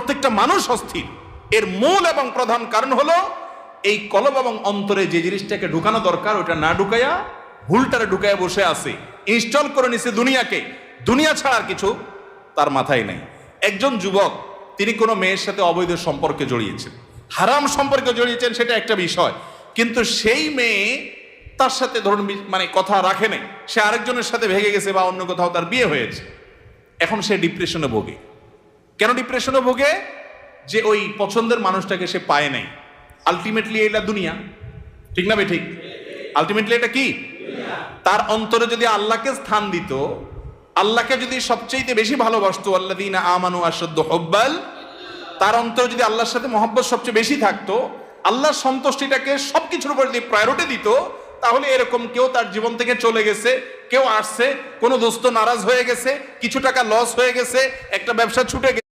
প্রত্যেকটা মানুষ অস্থির। এর মূল এবং প্রধান কারণ হলো এই কলব এবং অন্তরে যে জিনিসটাকে ঢুকানো দরকার ওটা না ঢুকাইয়া ভুলটারে ঢুকাইয়া বসে আছে, ইনস্টল করে নিছে দুনিয়াকে। দুনিয়া ছাড়া আর কিছু তার মাথায় নাই। একজন যুবক তিনি কোনো মেয়ের সাথে অবৈধ সম্পর্কে জড়িয়েছেন, হারাম সম্পর্কে জড়িয়েছেন, সেটা একটা বিষয়, কিন্তু সেই মেয়ে তার সাথে ধরুন মানে কথা রাখে নাই, সে আরেকজনের সাথে ভেগে গেছে বা অন্য কোথাও তার বিয়ে হয়েছে। এখন সে ডিপ্রেশনে ভোগে। কেন ডিপ্রেশনে ভোগে? যে ওই পছন্দের মানুষটাকে সে পায় নাই। আলটিমেটলি এটা দুনিয়া, ঠিক না ঠিক? আলটিমেটলি এটা কি? তার অন্তরে যদি আল্লাহকে স্থান দিত, আল্লাহকে যদি সবচেয়ে বেশি ভালোবাসতো, আল্লাযীনা আমানু আশাদ্দু হুব্বাল, তার অন্তরে যদি আল্লাহর সাথে মহব্বত সবচেয়ে বেশি থাকতো, আল্লাহর সন্তুষ্টিটাকে সবকিছুর উপর যদি প্রায়োরিটি দিত, তাহলে এরকম কেউ তার জীবন থেকে চলে গেছে, কেউ আসছে, কোনো দোস্ত নারাজ হয়ে গেছে, কিছু টাকা লস হয়ে গেছে, একটা ব্যবসা ছুটে গেছে।